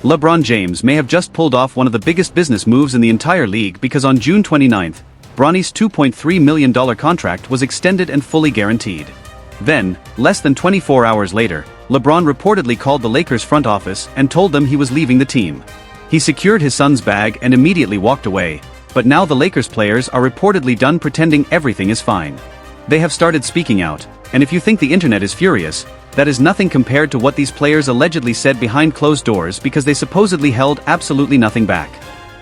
LeBron James may have just pulled off one of the biggest business moves in the entire league because on June 29, Bronny's $2.3 million contract was extended and fully guaranteed. Then, less than 24 hours later, LeBron reportedly called the Lakers front office and told them he was leaving the team. He secured his son's bag and immediately walked away, but now the Lakers players are reportedly done pretending everything is fine. They have started speaking out, and if you think the internet is furious, that is nothing compared to what these players allegedly said behind closed doors because they supposedly held absolutely nothing back.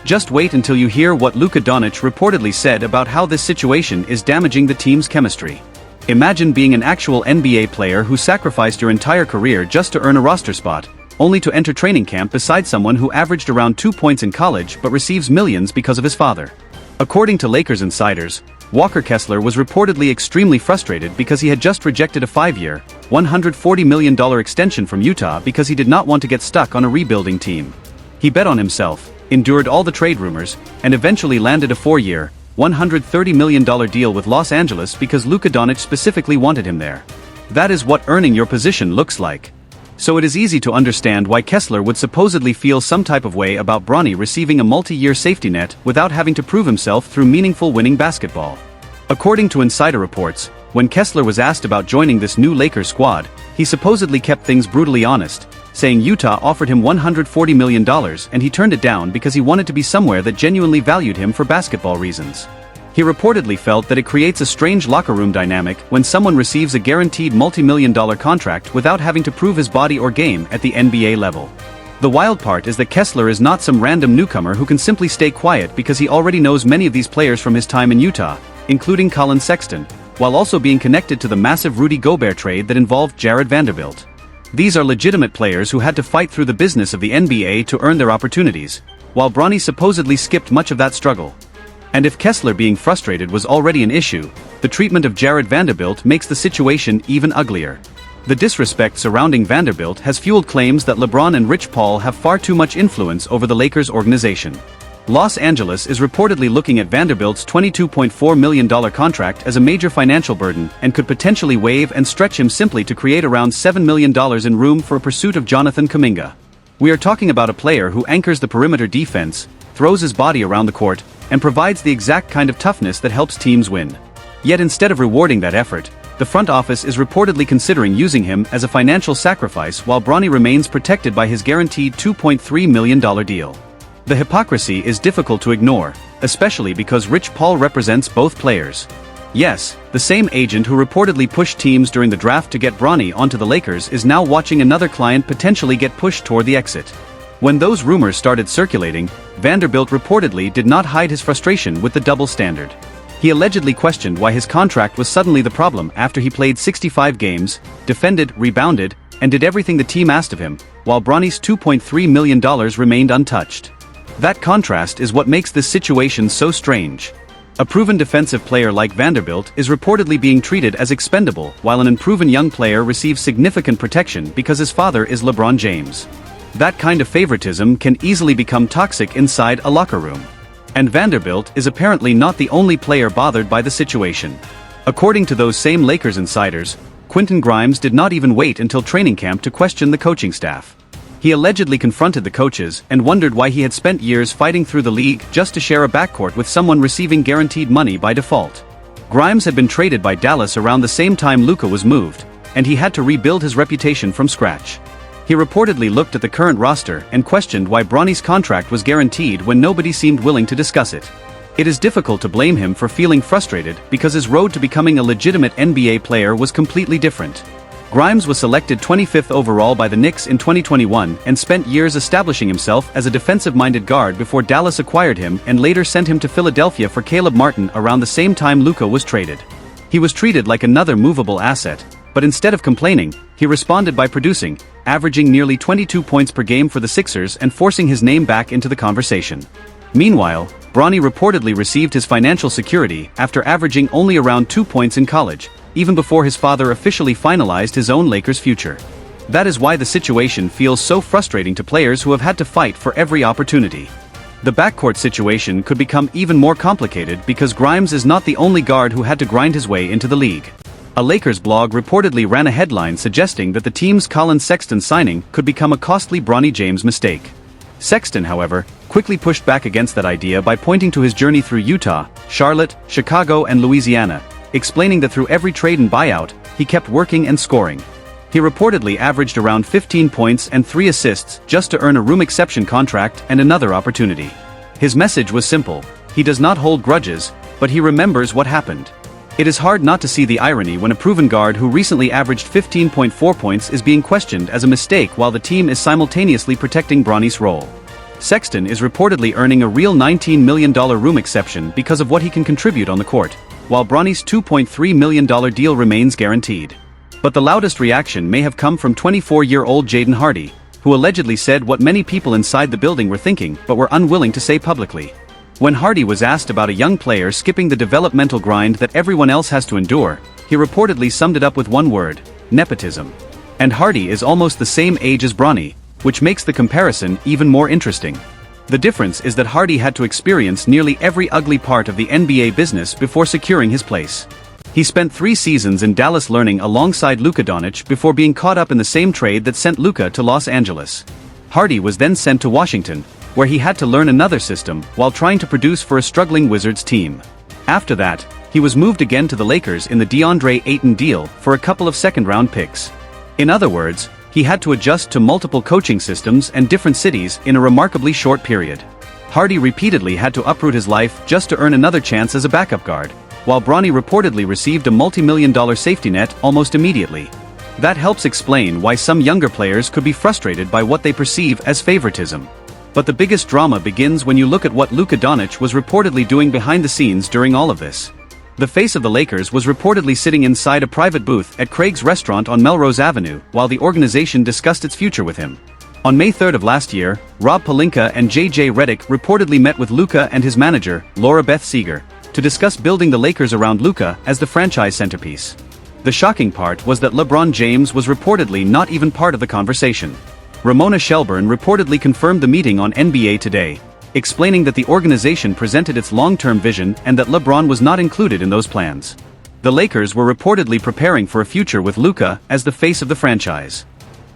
Just wait until you hear what Luka Doncic reportedly said about how this situation is damaging the team's chemistry. Imagine being an actual NBA player who sacrificed your entire career just to earn a roster spot, only to enter training camp beside someone who averaged around 2 points in college but receives millions because of his father. According to Lakers insiders, Walker Kessler was reportedly extremely frustrated because he had just rejected a 5-year, $140 million extension from Utah because he did not want to get stuck on a rebuilding team. He bet on himself, endured all the trade rumors, and eventually landed a 4-year, $130 million deal with Los Angeles because Luka Doncic specifically wanted him there. That is what earning your position looks like. So it is easy to understand why Kessler would supposedly feel some type of way about Bronny receiving a multi-year safety net without having to prove himself through meaningful winning basketball. According to insider reports, when Kessler was asked about joining this new Lakers squad, he supposedly kept things brutally honest, saying Utah offered him $140 million and he turned it down because he wanted to be somewhere that genuinely valued him for basketball reasons. He reportedly felt that it creates a strange locker room dynamic when someone receives a guaranteed multi-million-dollar contract without having to prove his body or game at the NBA level. The wild part is that Kessler is not some random newcomer who can simply stay quiet because he already knows many of these players from his time in Utah, including Collin Sexton, while also being connected to the massive Rudy Gobert trade that involved Jared Vanderbilt. These are legitimate players who had to fight through the business of the NBA to earn their opportunities, while Bronny supposedly skipped much of that struggle. And if Kessler being frustrated was already an issue, the treatment of Jared Vanderbilt makes the situation even uglier. The disrespect surrounding Vanderbilt has fueled claims that LeBron and Rich Paul have far too much influence over the Lakers organization. Los Angeles is reportedly looking at Vanderbilt's $22.4 million contract as a major financial burden and could potentially waive and stretch him simply to create around $7 million in room for a pursuit of Jonathan Kuminga. We are talking about a player who anchors the perimeter defense, throws his body around the court, and provides the exact kind of toughness that helps teams win. Yet instead of rewarding that effort, the front office is reportedly considering using him as a financial sacrifice while Bronny remains protected by his guaranteed $2.3 million deal. The hypocrisy is difficult to ignore, especially because Rich Paul represents both players. Yes, the same agent who reportedly pushed teams during the draft to get Bronny onto the Lakers is now watching another client potentially get pushed toward the exit. When those rumors started circulating, Vanderbilt reportedly did not hide his frustration with the double standard. He allegedly questioned why his contract was suddenly the problem after he played 65 games, defended, rebounded, and did everything the team asked of him, while Bronny's $2.3 million remained untouched. That contrast is what makes this situation so strange. A proven defensive player like Vanderbilt is reportedly being treated as expendable while an unproven young player receives significant protection because his father is LeBron James. That kind of favoritism can easily become toxic inside a locker room. And Vanderbilt is apparently not the only player bothered by the situation. According to those same Lakers insiders, Quentin Grimes did not even wait until training camp to question the coaching staff. He allegedly confronted the coaches and wondered why he had spent years fighting through the league just to share a backcourt with someone receiving guaranteed money by default. Grimes had been traded by Dallas around the same time Luka was moved, and he had to rebuild his reputation from scratch. He reportedly looked at the current roster and questioned why Bronny's contract was guaranteed when nobody seemed willing to discuss it. It is difficult to blame him for feeling frustrated because his road to becoming a legitimate NBA player was completely different. Grimes was selected 25th overall by the Knicks in 2021 and spent years establishing himself as a defensive-minded guard before Dallas acquired him and later sent him to Philadelphia for Caleb Martin around the same time Luka was traded. He was treated like another movable asset, but instead of complaining, he responded by producing, averaging nearly 22 points per game for the Sixers and forcing his name back into the conversation. Meanwhile, Bronny reportedly received his financial security after averaging only around 2 points in college, even before his father officially finalized his own Lakers future. That is why the situation feels so frustrating to players who have had to fight for every opportunity. The backcourt situation could become even more complicated because Grimes is not the only guard who had to grind his way into the league. A Lakers blog reportedly ran a headline suggesting that the team's Collin Sexton signing could become a costly Bronny James mistake. Sexton, however, quickly pushed back against that idea by pointing to his journey through Utah, Charlotte, Chicago and Louisiana, explaining that through every trade and buyout, he kept working and scoring. He reportedly averaged around 15 points and 3 assists just to earn a room exception contract and another opportunity. His message was simple: he does not hold grudges, but he remembers what happened. It is hard not to see the irony when a proven guard who recently averaged 15.4 points is being questioned as a mistake while the team is simultaneously protecting Bronny's role. Sexton is reportedly earning a real $19 million room exception because of what he can contribute on the court, while Bronny's $2.3 million deal remains guaranteed. But the loudest reaction may have come from 24-year-old Jaden Hardy, who allegedly said what many people inside the building were thinking but were unwilling to say publicly. When Hardy was asked about a young player skipping the developmental grind that everyone else has to endure, he reportedly summed it up with one word: nepotism. And Hardy is almost the same age as Bronny, which makes the comparison even more interesting. The difference is that Hardy had to experience nearly every ugly part of the NBA business before securing his place. He spent 3 seasons in Dallas learning alongside Luka Doncic before being caught up in the same trade that sent Luka to Los Angeles. Hardy was then sent to Washington, where he had to learn another system while trying to produce for a struggling Wizards team. After that, he was moved again to the Lakers in the DeAndre Ayton deal for a couple of second-round picks. In other words, he had to adjust to multiple coaching systems and different cities in a remarkably short period. Hardy repeatedly had to uproot his life just to earn another chance as a backup guard, while Bronny reportedly received a multi-million-dollar safety net almost immediately. That helps explain why some younger players could be frustrated by what they perceive as favoritism. But the biggest drama begins when you look at what Luka Doncic was reportedly doing behind the scenes during all of this. The face of the Lakers was reportedly sitting inside a private booth at Craig's restaurant on Melrose Avenue while the organization discussed its future with him. On May 3 of last year, Rob Pelinka and J.J. Redick reportedly met with Luka and his manager, Laura Beth Seeger, to discuss building the Lakers around Luka as the franchise centerpiece. The shocking part was that LeBron James was reportedly not even part of the conversation. Ramona Shelburne reportedly confirmed the meeting on NBA Today, explaining that the organization presented its long-term vision and that LeBron was not included in those plans. The Lakers were reportedly preparing for a future with Luka as the face of the franchise.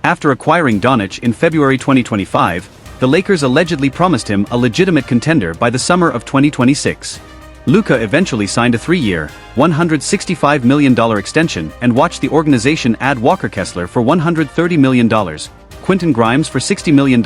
After acquiring Doncic in February 2025, the Lakers allegedly promised him a legitimate contender by the summer of 2026. Luka eventually signed a 3-year, $165 million extension and watched the organization add Walker Kessler for $130 million, Quentin Grimes for $60 million,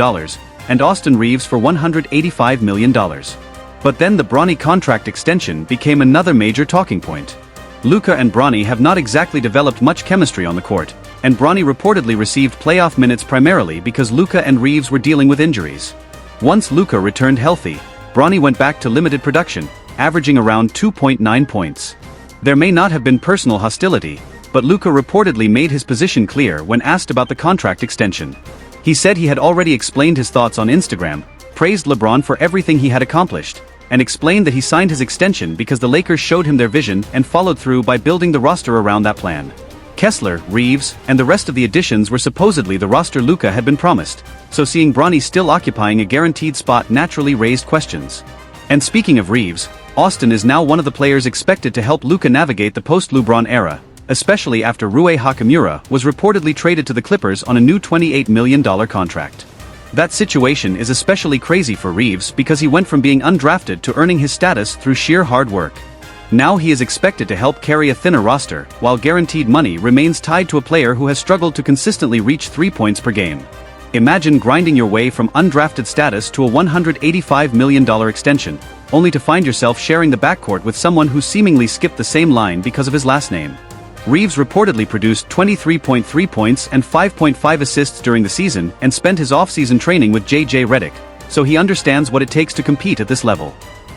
and Austin Reeves for $185 million. But then the Bronny contract extension became another major talking point. Luka and Bronny have not exactly developed much chemistry on the court, and Bronny reportedly received playoff minutes primarily because Luka and Reeves were dealing with injuries. Once Luka returned healthy, Bronny went back to limited production, averaging around 2.9 points. There may not have been personal hostility, but Luka reportedly made his position clear when asked about the contract extension. He said he had already explained his thoughts on Instagram, praised LeBron for everything he had accomplished, and explained that he signed his extension because the Lakers showed him their vision and followed through by building the roster around that plan. Kessler, Reeves, and the rest of the additions were supposedly the roster Luka had been promised, so seeing Bronny still occupying a guaranteed spot naturally raised questions. And speaking of Reeves, Austin is now one of the players expected to help Luka navigate the post-LeBron era, especially after Rui Hachimura was reportedly traded to the Clippers on a new $28 million contract. That situation is especially crazy for Reeves because he went from being undrafted to earning his status through sheer hard work. Now he is expected to help carry a thinner roster, while guaranteed money remains tied to a player who has struggled to consistently reach 3 points per game. Imagine grinding your way from undrafted status to a $185 million extension, only to find yourself sharing the backcourt with someone who seemingly skipped the same line because of his last name. Reeves reportedly produced 23.3 points and 5.5 assists during the season and spent his off-season training with J.J. Redick, so he understands what it takes to compete at this level.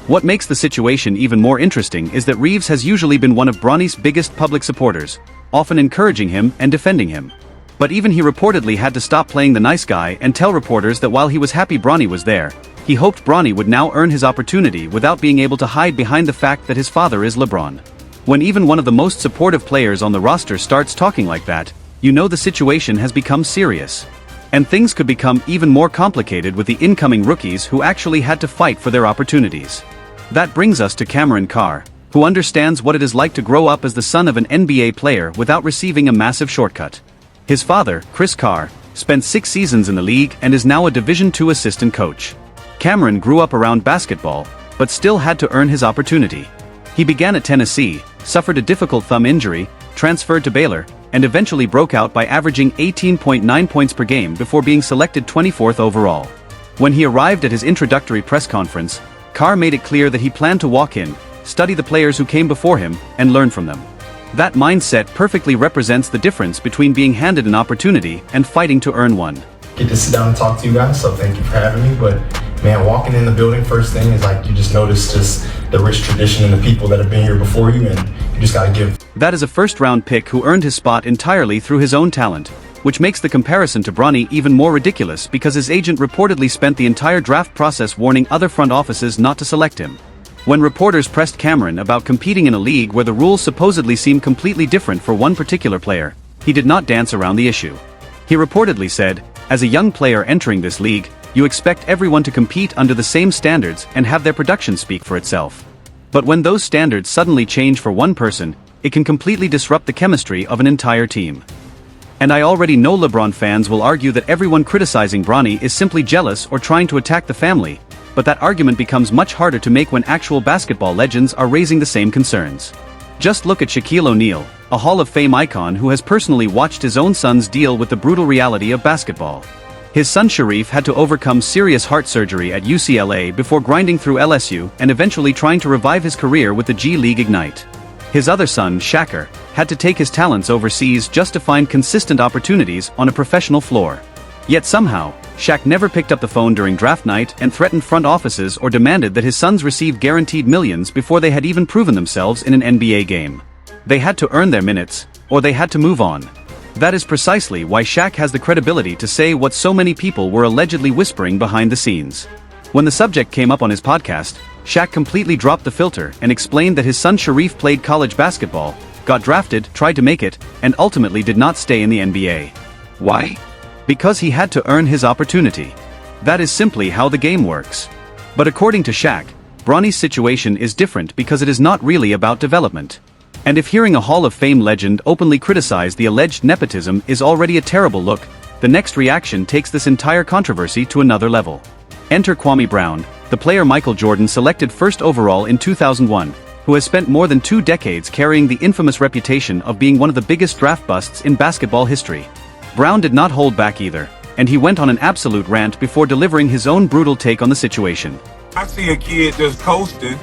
What makes the situation even more interesting is that Reeves has usually been one of Bronny's biggest public supporters, often encouraging him and defending him. But even he reportedly had to stop playing the nice guy and tell reporters that while he was happy Bronny was there, he hoped Bronny would now earn his opportunity without being able to hide behind the fact that his father is LeBron. When even one of the most supportive players on the roster starts talking like that, you know the situation has become serious. And things could become even more complicated with the incoming rookies who actually had to fight for their opportunities. That brings us to Cameron Carr, who understands what it is like to grow up as the son of an NBA player without receiving a massive shortcut. His father, Chris Carr, spent 6 seasons in the league and is now a Division II assistant coach. Cameron grew up around basketball, but still had to earn his opportunity. He began at Tennessee, suffered a difficult thumb injury, transferred to Baylor, and eventually broke out by averaging 18.9 points per game before being selected 24th overall. When he arrived at his introductory press conference, Carr made it clear that he planned to walk in, study the players who came before him, and learn from them. That mindset perfectly represents the difference between being handed an opportunity and fighting to earn one. Get to sit down and talk to you guys, so thank you for having me. But man, walking in the building, first thing is like you just notice just the rich tradition and the people that have been here before you, and you just gotta give. That is a first-round pick who earned his spot entirely through his own talent, which makes the comparison to Bronny even more ridiculous because his agent reportedly spent the entire draft process warning other front offices not to select him. When reporters pressed Cameron about competing in a league where the rules supposedly seem completely different for one particular player, he did not dance around the issue. He reportedly said, "As a young player entering this league, you expect everyone to compete under the same standards and have their production speak for itself. But when those standards suddenly change for one person, it can completely disrupt the chemistry of an entire team." And I already know LeBron fans will argue that everyone criticizing Bronny is simply jealous or trying to attack the family, but that argument becomes much harder to make when actual basketball legends are raising the same concerns. Just look at Shaquille O'Neal, a Hall of Fame icon who has personally watched his own sons deal with the brutal reality of basketball. His son Sharif had to overcome serious heart surgery at UCLA before grinding through LSU and eventually trying to revive his career with the G League Ignite. His other son, Shakur, had to take his talents overseas just to find consistent opportunities on a professional floor. Yet somehow, Shaq never picked up the phone during draft night and threatened front offices or demanded that his sons receive guaranteed millions before they had even proven themselves in an NBA game. They had to earn their minutes, or they had to move on. That is precisely why Shaq has the credibility to say what so many people were allegedly whispering behind the scenes. When the subject came up on his podcast, Shaq completely dropped the filter and explained that his son Sharif played college basketball, got drafted, tried to make it, and ultimately did not stay in the NBA. Why? Because he had to earn his opportunity. That is simply how the game works. But according to Shaq, Bronny's situation is different because it is not really about development. And if hearing a Hall of Fame legend openly criticize the alleged nepotism is already a terrible look, the next reaction takes this entire controversy to another level. Enter Kwame Brown, the player Michael Jordan selected first overall in 2001, who has spent more than 2 decades carrying the infamous reputation of being one of the biggest draft busts in basketball history. Brown did not hold back either, and he went on an absolute rant before delivering his own brutal take on the situation. I see a kid just coasting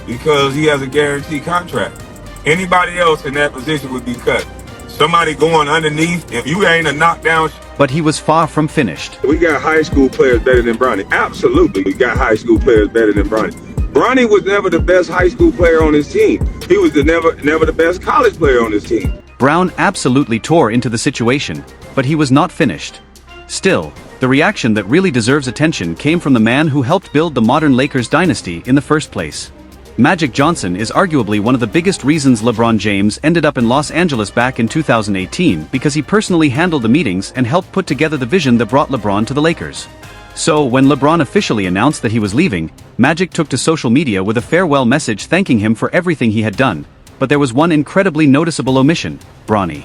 because he has a guaranteed contract. Anybody else in that position would be cut. Somebody going underneath, if you ain't a knockdown. But he was far from finished. We got high school players better than Bronny. Absolutely, we got high school players better than Bronny. Bronny was never the best high school player on his team. He was never the best college player on his team. Brown absolutely tore into the situation, but he was not finished. Still, the reaction that really deserves attention came from the man who helped build the modern Lakers dynasty in the first place. Magic Johnson is arguably one of the biggest reasons LeBron James ended up in Los Angeles back in 2018 because he personally handled the meetings and helped put together the vision that brought LeBron to the Lakers. So when LeBron officially announced that he was leaving, Magic took to social media with a farewell message thanking him for everything he had done, but there was one incredibly noticeable omission: Bronny.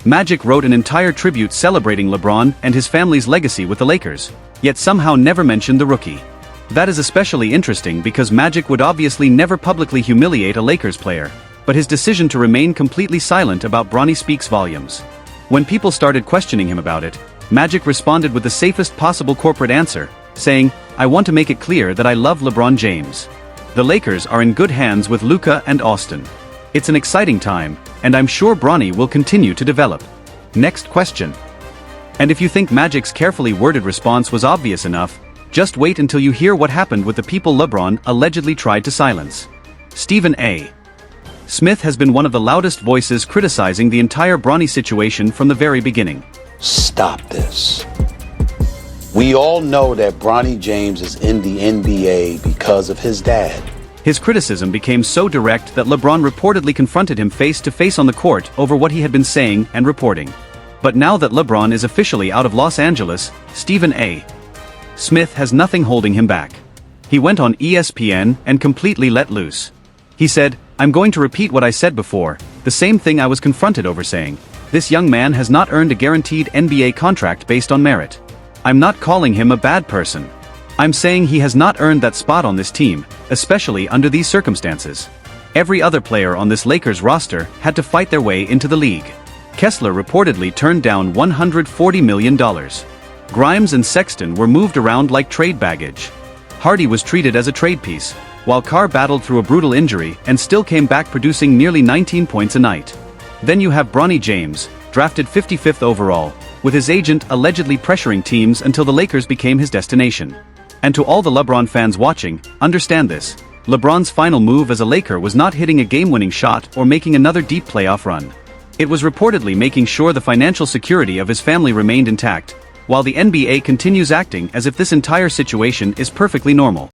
Magic wrote an entire tribute celebrating LeBron and his family's legacy with the Lakers, yet somehow never mentioned the rookie. That is especially interesting because Magic would obviously never publicly humiliate a Lakers player, but his decision to remain completely silent about Bronny speaks volumes. When people started questioning him about it, Magic responded with the safest possible corporate answer, saying, "I want to make it clear that I love LeBron James. The Lakers are in good hands with Luka and Austin. It's an exciting time, and I'm sure Bronny will continue to develop." Next question. And if you think Magic's carefully worded response was obvious enough, just wait until you hear what happened with the people LeBron allegedly tried to silence. Stephen A. Smith has been one of the loudest voices criticizing the entire Bronny situation from the very beginning. Stop this. We all know that Bronny James is in the NBA because of his dad. His criticism became so direct that LeBron reportedly confronted him face-to-face on the court over what he had been saying and reporting. But now that LeBron is officially out of Los Angeles, Stephen A. Smith has nothing holding him back. He went on ESPN and completely let loose. He said, "I'm going to repeat what I said before, the same thing I was confronted over saying. This young man has not earned a guaranteed NBA contract based on merit. I'm not calling him a bad person. I'm saying he has not earned that spot on this team, especially under these circumstances. Every other player on this Lakers roster had to fight their way into the league. Kessler reportedly turned down $140 million. Grimes and Sexton were moved around like trade baggage. Hardy was treated as a trade piece, while Carr battled through a brutal injury and still came back producing nearly 19 points a night. Then you have Bronny James, drafted 55th overall, with his agent allegedly pressuring teams until the Lakers became his destination. And to all the LeBron fans watching, understand this: LeBron's final move as a Laker was not hitting a game-winning shot or making another deep playoff run. It was reportedly making sure the financial security of his family remained intact, while the NBA continues acting as if this entire situation is perfectly normal.